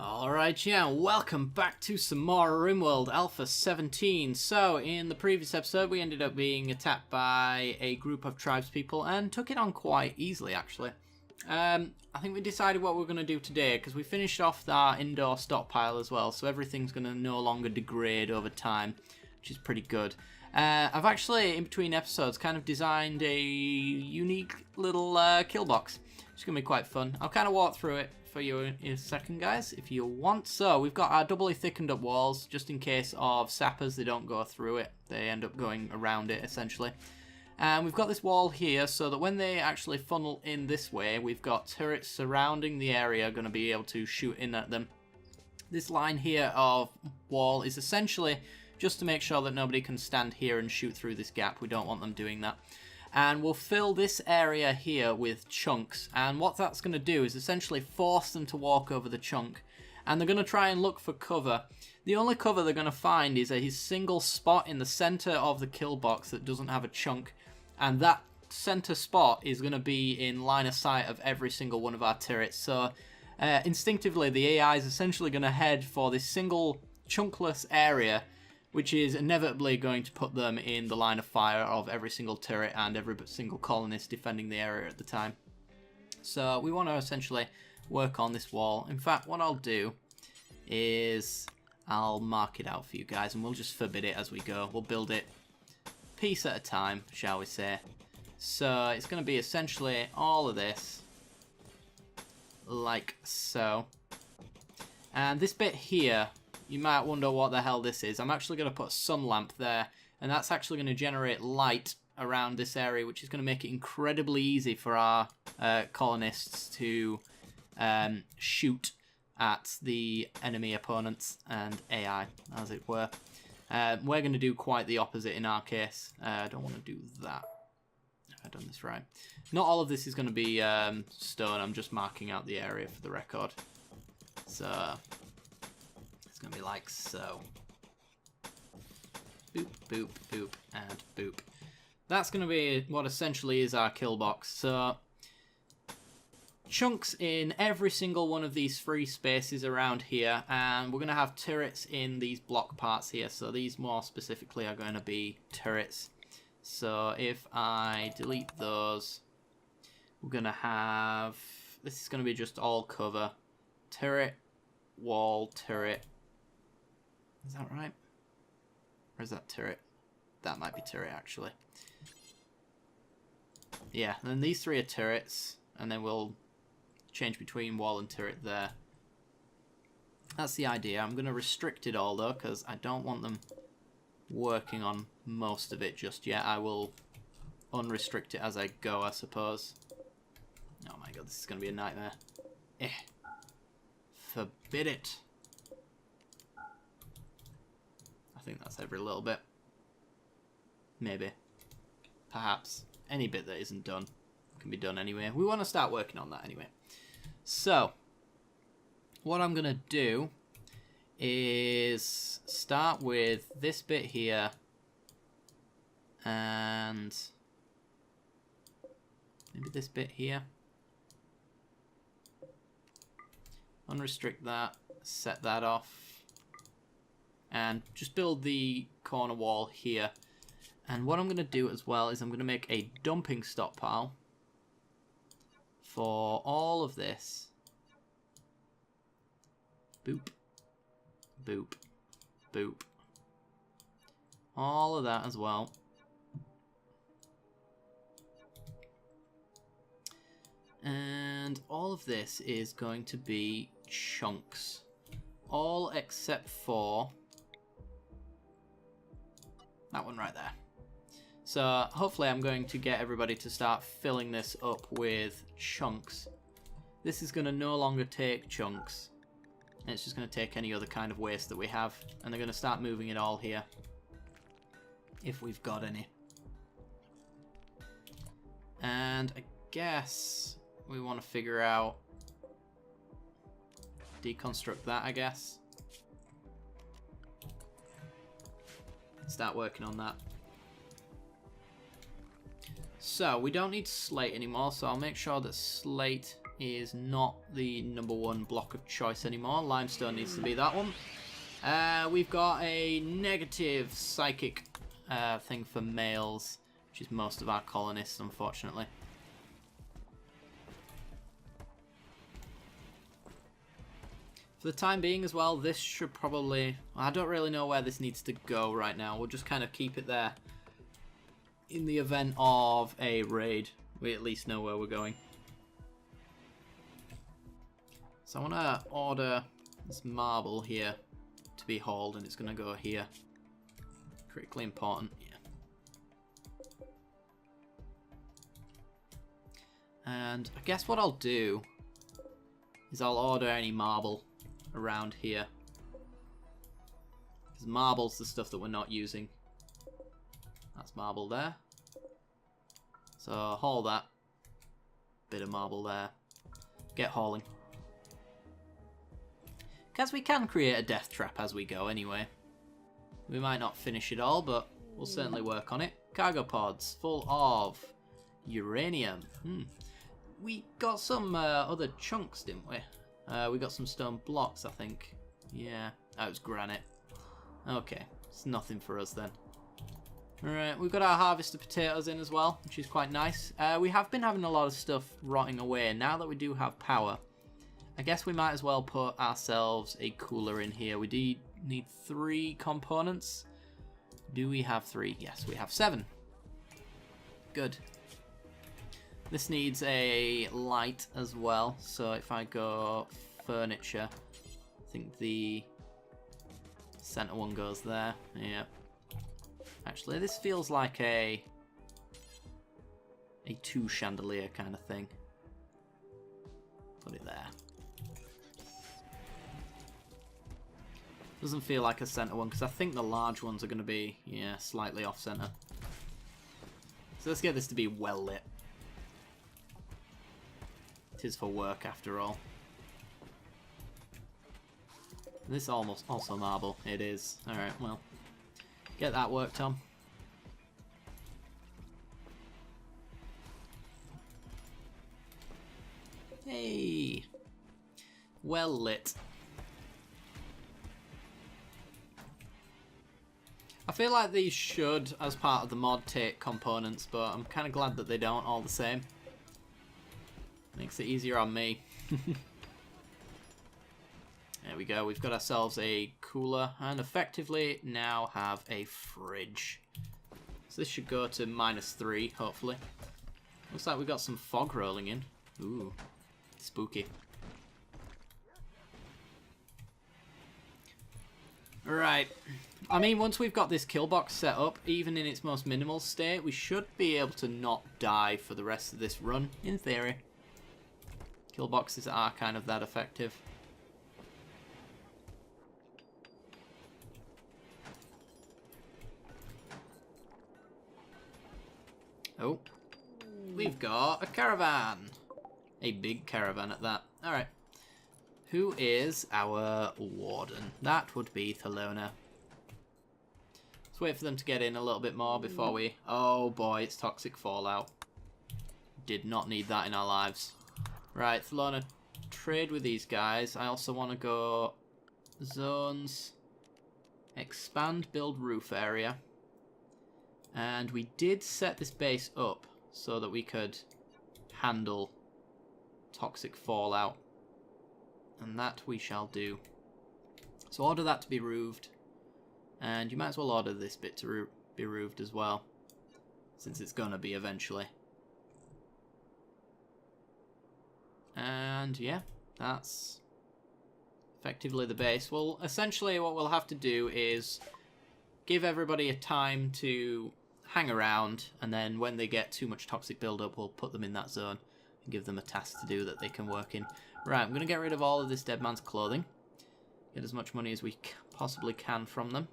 Alright, yeah, welcome back to some more Rimworld Alpha 17. So, in the previous episode, we ended up being attacked by a group of tribespeople and took it on quite easily, actually. I think we decided what we're going to do today, because we finished off our indoor stockpile as well, so everything's going to no longer degrade over time, which is pretty good. I've actually, in between episodes, kind of designed a unique little kill box. It's going to be quite fun. I'll kind of walk through it for you in a second, guys, if you want. So we've got our doubly thickened up walls, just in case of sappers, they don't go through it. They end up going around it, essentially. And we've got this wall here, so that when they actually funnel in this way, we've got turrets surrounding the area going to be able to shoot in at them. This line here of wall is essentially just to make sure that nobody can stand here and shoot through this gap. We don't want them doing that. And we'll fill this area here with chunks, and what that's going to do is essentially force them to walk over the chunk, and they're going to try and look for cover. The only cover they're going to find is a single spot in the center of the kill box that doesn't have a chunk, and that center spot is going to be in line of sight of every single one of our turrets. So instinctively the AI is essentially going to head for this single chunkless area, which is inevitably going to put them in the line of fire of every single turret and every single colonist defending the area at the time. So we want to essentially work on this wall. In fact, what I'll do is I'll mark it out for you guys, and we'll just forbid it as we go. We'll build it piece at a time, shall we say. So it's going to be essentially all of this, like so. And this bit here, you might wonder what the hell this is. I'm actually going to put a sun lamp there, and that's actually going to generate light around this area, which is going to make it incredibly easy for our colonists to shoot at the enemy opponents and AI, as it were. We're going to do quite the opposite in our case. I don't want to do that. Have I done this right? Not all of this is going to be stone. I'm just marking out the area for the record. So it's going to be like so. Boop, boop, boop, and boop. That's going to be what essentially is our kill box. So chunks in every single one of these free spaces around here, and we're going to have turrets in these block parts here. So these more specifically are going to be turrets. So if I delete those, we're going to have, this is going to be just all cover. Turret, wall, turret. Is that right? Or is that turret? That might be turret, actually. Yeah, and then these three are turrets, and then we'll change between wall and turret there. That's the idea. I'm going to restrict it all, though, because I don't want them working on most of it just yet. I will unrestrict it as I go, I suppose. Oh my god, this is going to be a nightmare. Forbid it. I think that's every little bit. Maybe. Perhaps. Any bit that isn't done can be done anyway. We want to start working on that anyway. So, what I'm going to do is start with this bit here and maybe this bit here. Unrestrict that, set that off, and just build the corner wall here. And what I'm going to do as well is I'm going to make a dumping stockpile for all of this. Boop, boop, boop. All of that as well. And all of this is going to be chunks. All except for that one right there. So hopefully I'm going to get everybody to start filling this up with chunks. This is going to no longer take chunks. It's just going to take any other kind of waste that we have. And they're going to start moving it all here. If we've got any. And I guess we want to figure out, deconstruct that, I guess. Start working on that. So we don't need slate anymore, so I'll make sure that slate is not the #1 block of choice anymore. Limestone needs to be that one. We've got a negative psychic thing for males, which is most of our colonists, unfortunately. For the time being as well, this should probably... I don't really know where this needs to go right now. We'll just kind of keep it there. In the event of a raid, we at least know where we're going. So I want to order this marble here to be hauled, and it's going to go here. Critically important, yeah. And I guess what I'll do is I'll order any marble around here. Because marble's the stuff that we're not using. That's marble there. So haul that. Bit of marble there. Get hauling. Because we can create a death trap as we go anyway. We might not finish it all, but we'll certainly work on it. Cargo pods full of uranium. We got some other chunks, didn't we? We got some stone blocks, I think. Yeah, that was granite. Okay, it's nothing for us then. Alright, we've got our harvested potatoes in as well, which is quite nice. We have been having a lot of stuff rotting away. Now that we do have power, I guess we might as well put ourselves a cooler in here. We do need 3 components. Do we have 3? Yes, we have 7. Good. This needs a light as well, so if I go furniture, I think the center one goes there. Yeah. Actually, this feels like a 2 chandelier kind of thing. Put it there. Doesn't feel like a center one, because I think the large ones are going to be, yeah, slightly off center. So let's get this to be well lit. It is for work after all. This almost also marble. It is. Alright, well. Get that worked on. Hey! Well lit. I feel like these should, as part of the mod, take components, but I'm kind of glad that they don't all the same. Makes it easier on me. There we go, we've got ourselves a cooler, and effectively now have a fridge. So this should go to -3, hopefully. Looks like we've got some fog rolling in. Ooh, spooky. Right, I mean, once we've got this kill box set up, even in its most minimal state, we should be able to not die for the rest of this run, in theory. Kill boxes are kind of that effective. Oh, we've got a caravan. A big caravan at that. Alright. Who is our warden? That would be Thelona. Let's wait for them to get in a little bit more before we... Oh boy, it's toxic fallout. Did not need that in our lives. Right, Thelona, trade with these guys. I also want to go zones, expand, build roof area. And we did set this base up so that we could handle toxic fallout. And that we shall do. So order that to be roofed. And you might as well order this bit to be roofed as well, since it's going to be eventually. And yeah, that's effectively the base. Well, essentially what we'll have to do is give everybody a time to hang around, and then when they get too much toxic buildup, we'll put them in that zone and give them a task to do that they can work in. Right, I'm going to get rid of all of this dead man's clothing. Get as much money as we possibly can from them.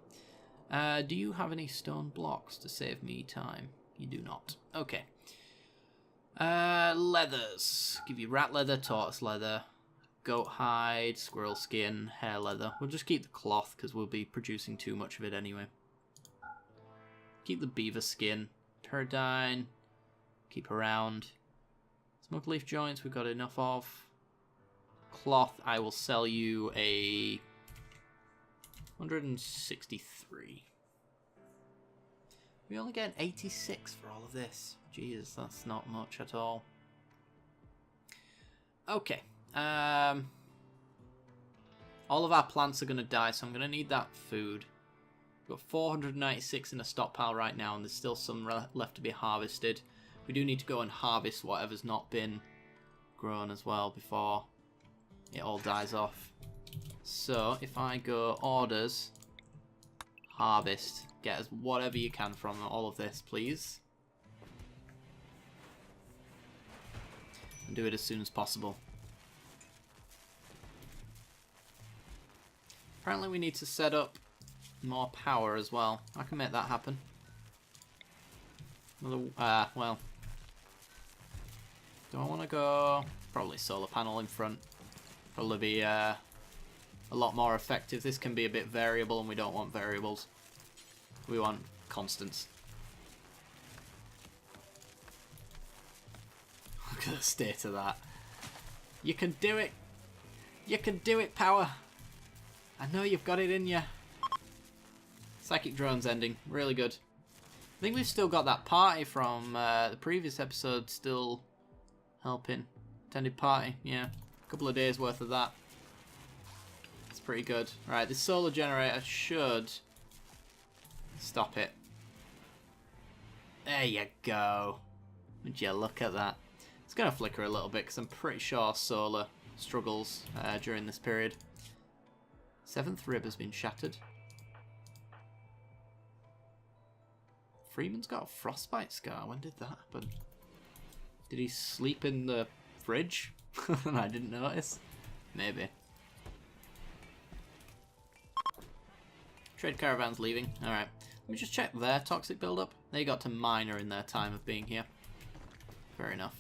Do you have any stone blocks to save me time? You do not. Okay. Leathers. Give you rat leather, tortoise leather, goat hide, squirrel skin, hair leather. We'll just keep the cloth because we'll be producing too much of it anyway. Keep the beaver skin. Pterodine. Keep around. Smoked leaf joints we've got enough of. Cloth, I will sell you a 163. We only get 86 for all of this. Jesus, that's not much at all. Okay. All of our plants are going to die, so I'm going to need that food. We've got 496 in a stockpile right now, and there's still some left to be harvested. We do need to go and harvest whatever's not been grown as well before it all dies off. So if I go orders, harvest, get us whatever you can from all of this, please. And do it as soon as possible. Apparently we need to set up more power as well. I can make that happen. Well. Do I want to go... Probably solar panel in front. Probably be a lot more effective. This can be a bit variable, and we don't want variables. We want constants. Look at the state of that. You can do it! You can do it, power! I know you've got it in you. Psychic drone's ending. Really good. I think we've still got that party from the previous episode still helping. Attended party, yeah. A couple of days worth of that. It's pretty good. Right, this solar generator should stop it. There you go. Would you look at that? It's going to flicker a little bit because I'm pretty sure solar struggles during this period. 7th rib has been shattered. Freeman's got a frostbite scar. When did that happen? Did he sleep in the fridge and I didn't notice? Maybe. Trade caravan's leaving. Alright. Let me just check their toxic buildup. They got to minor in their time of being here. Fair enough.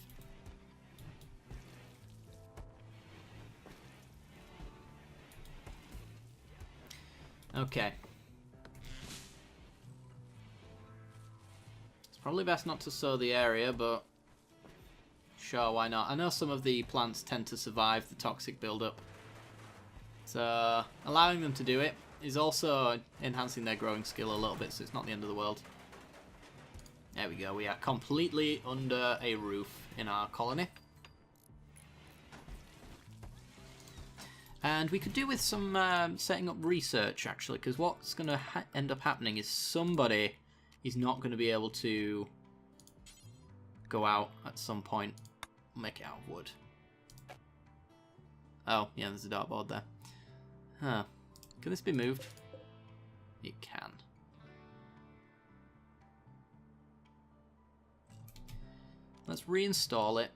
Okay. It's probably best not to sow the area, but sure, why not? I know some of the plants tend to survive the toxic buildup. So allowing them to do it is also enhancing their growing skill a little bit, so it's not the end of the world. There we go, we are completely under a roof in our colony. And we could do with some setting up research, actually, because what's going to end up happening is somebody is not going to be able to go out at some point. Make it out of wood. Oh, yeah, there's a dartboard there. Huh. Can this be moved? It can. Let's reinstall it.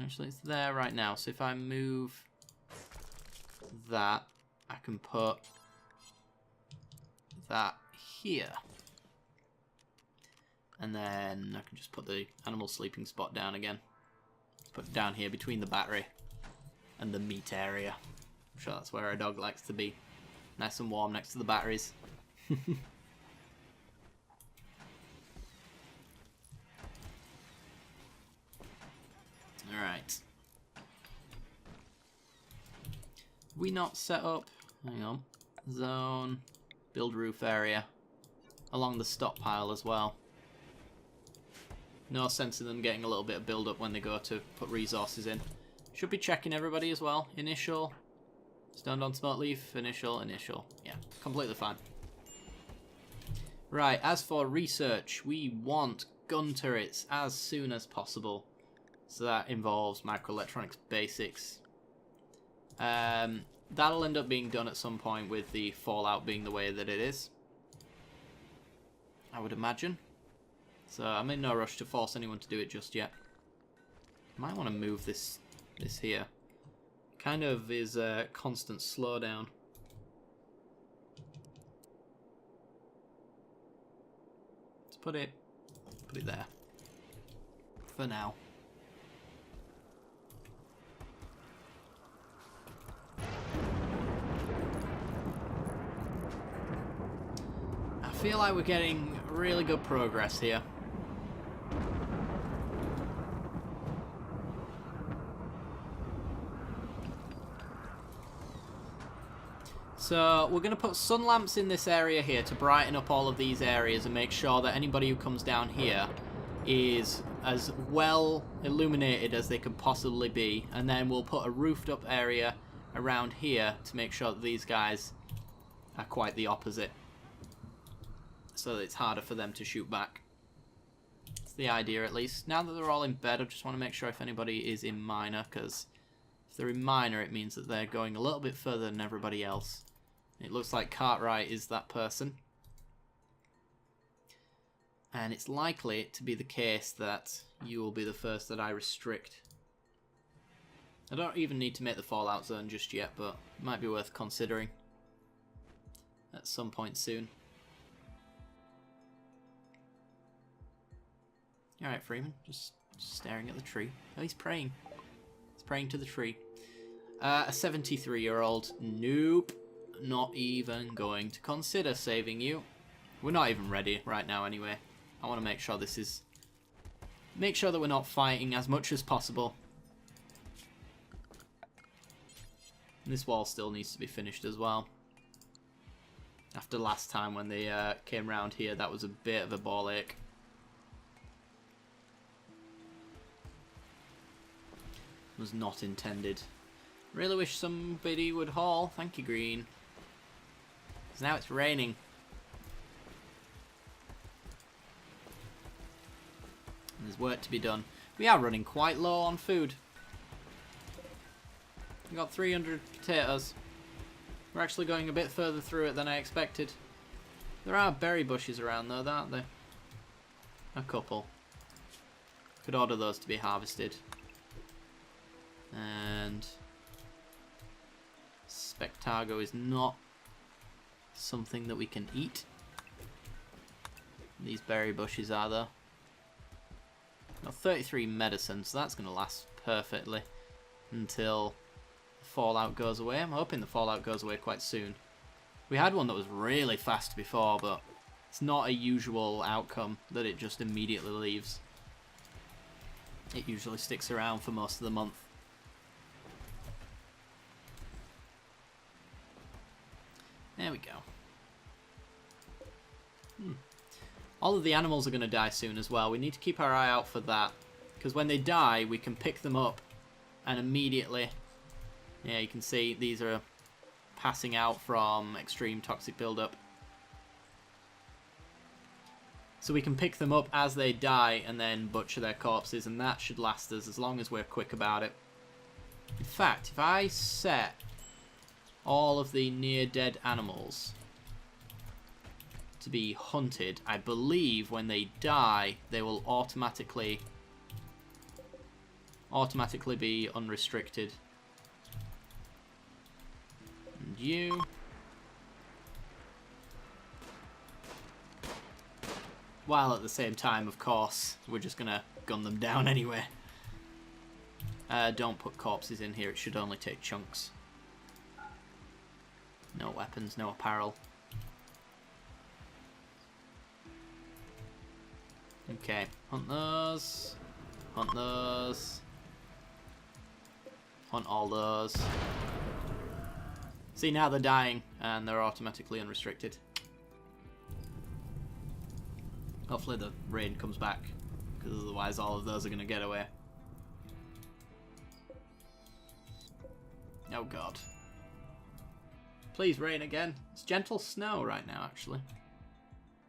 Actually, it's there right now, so if I move that, I can put that here. And then I can just put the animal sleeping spot down again. Put it down here between the battery and the meat area. I'm sure that's where our dog likes to be. Nice and warm next to the batteries. Alright. We not set up, hang on, zone, build roof area, along the stockpile as well. No sense in them getting a little bit of build up when they go to put resources in. Should be checking everybody as well. Initial, stoned on smoke leaf, initial. Yeah, completely fine. Right, as for research, we want gun turrets as soon as possible. So that involves microelectronics basics. That'll end up being done at some point with the Fallout being the way that it is, I would imagine. So I'm in no rush to force anyone to do it just yet. Might want to move this here. Kind of is a constant slowdown. Let's put it there for now. I feel like we're getting really good progress here. So we're going to put sun lamps in this area here to brighten up all of these areas and make sure that anybody who comes down here is as well illuminated as they can possibly be. And then we'll put a roofed up area around here to make sure that these guys are quite the opposite, so that it's harder for them to shoot back. That's the idea, at least. Now that they're all in bed, I just want to make sure if anybody is in minor, because if they're in minor it means that they're going a little bit further than everybody else. It looks like Cartwright is that person. And it's likely to be the case that you will be the first that I restrict. I don't even need to make the Fallout Zone just yet, but it might be worth considering at some point soon. Alright, Freeman, just staring at the tree. Oh, he's praying. He's praying to the tree. A 73-year-old. Nope. Not even going to consider saving you. We're not even ready right now anyway. I want to make sure this is... Make sure that we're not fighting as much as possible. And this wall still needs to be finished as well. After last time when they came round here, that was a bit of a ball ache. Was not intended. Really wish somebody would haul. Thank you, Green. Because now it's raining. And there's work to be done. We are running quite low on food. We got 300 potatoes. We're actually going a bit further through it than I expected. There are berry bushes around though, aren't there? A couple. Could order those to be harvested. And Spectago is not something that we can eat. These berry bushes are though. Got 33 medicine, so that's going to last perfectly until the fallout goes away. I'm hoping the fallout goes away quite soon. We had one that was really fast before, but it's not a usual outcome that it just immediately leaves. It usually sticks around for most of the month. There we go. All of the animals are going to die soon as well. We need to keep our eye out for that. Because when they die, we can pick them up and immediately... Yeah, you can see these are passing out from extreme toxic buildup. So we can pick them up as they die and then butcher their corpses, and that should last us as long as we're quick about it. In fact, if I set all of the near-dead animals to be hunted, I believe when they die, they will automatically be unrestricted. And you... While at the same time, of course, we're just gonna gun them down anyway. Don't put corpses in here, it should only take chunks. No weapons, no apparel. Okay, hunt those. Hunt those. Hunt all those. See, now they're dying and they're automatically unrestricted. Hopefully the rain comes back, because otherwise all of those are going to get away. Oh god. Please rain again. It's gentle snow right now, actually.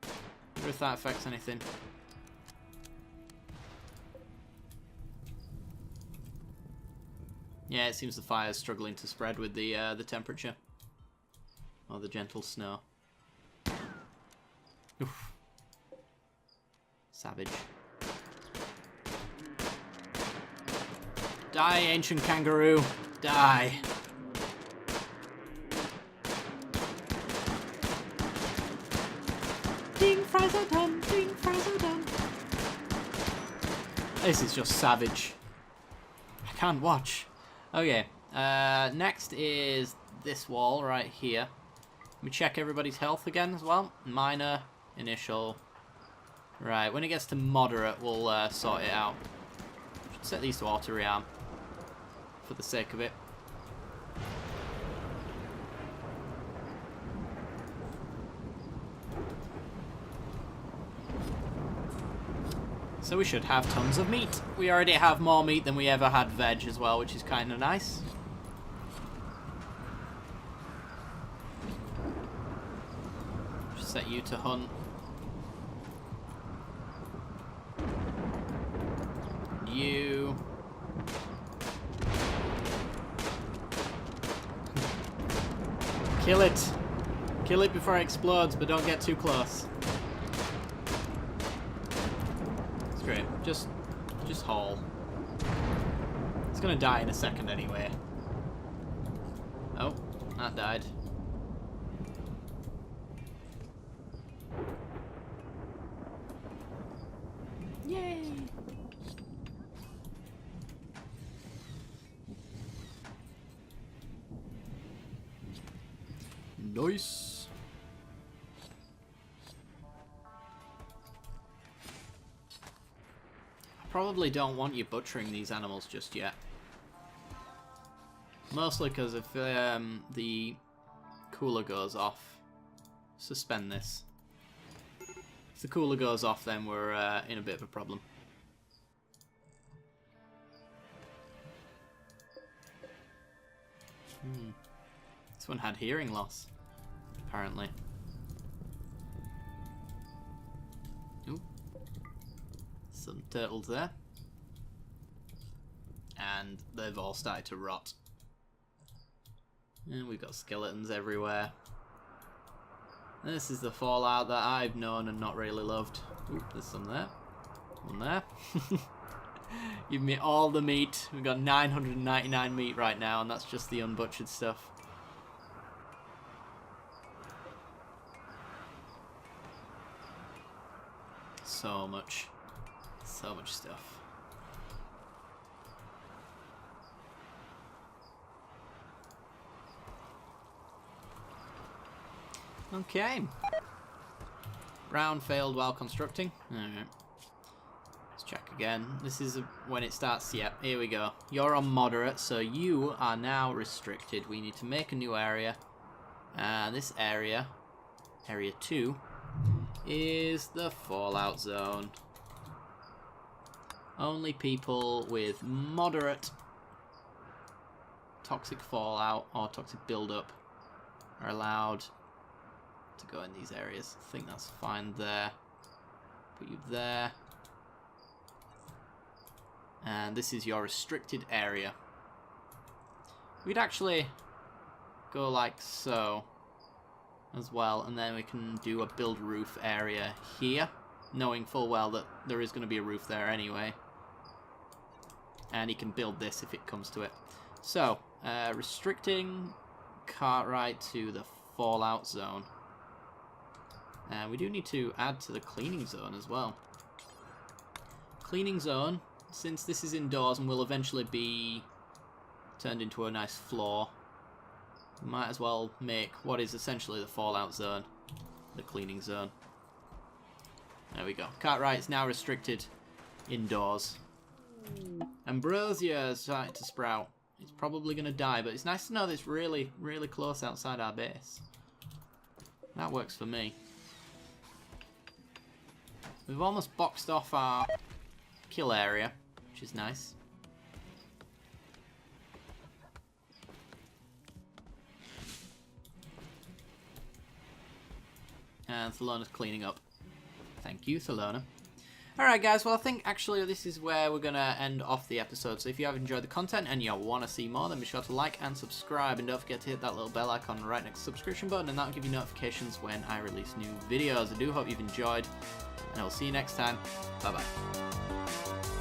I wonder if that affects anything. Yeah, it seems the fire's struggling to spread with the temperature. Or the gentle snow. Oof. Savage. Die, ancient kangaroo. Die. Ding, fries are done. Ding, fries are done. This is just savage. I can't watch. Okay. Next is this wall right here. Let me check everybody's health again as well. Minor, initial. Right, when it gets to moderate, we'll sort it out. Should set these to auto rearm for the sake of it. So we should have tons of meat. We already have more meat than we ever had veg as well, which is kind of nice. Just set you to hunt. You. Kill it. Kill it before it explodes, but don't get too close. It's great. Just haul. It's gonna die in a second anyway. Oh, that died. Yay! Nice. I probably don't want you butchering these animals just yet. Mostly because if the cooler goes off, suspend this. If the cooler goes off, then we're in a bit of a problem. This one had hearing loss, apparently. Ooh. Some turtles there. And they've all started to rot. And we've got skeletons everywhere. And this is the Fallout that I've known and not really loved. Ooh, there's some there. One there. Give me all the meat. We've got 999 meat right now, and that's just the unbutchered stuff. So much stuff. Okay. Round failed while constructing. Alright. Let's check again. This is when it starts. Yep, here we go. You're on moderate, so you are now restricted. We need to make a new area. This area, area 2, is the Fallout zone. Only people with moderate toxic fallout or toxic buildup are allowed to go in these areas. I think that's fine there. Put you there. And this is your restricted area. We'd actually go like so as well, and then we can do a build roof area here, knowing full well that there is going to be a roof there anyway. And he can build this if it comes to it. So, restricting Cartwright to the Fallout zone. We do need to add to the cleaning zone as well. Cleaning zone, since this is indoors and will eventually be turned into a nice floor, we might as well make what is essentially the Fallout zone the cleaning zone. There we go. Cartwright is now restricted indoors. Ambrosia is starting to sprout. It's probably going to die, but it's nice to know that it's really, really close outside our base. That works for me. We've almost boxed off our kill area, which is nice. And Thalona's cleaning up. Thank you, Thalona. Alright guys, well I think actually this is where we're going to end off the episode. So if you have enjoyed the content and you want to see more, then be sure to like and subscribe. And don't forget to hit that little bell icon right next to the subscription button, and that'll give you notifications when I release new videos. I do hope you've enjoyed, and I will see you next time. Bye bye.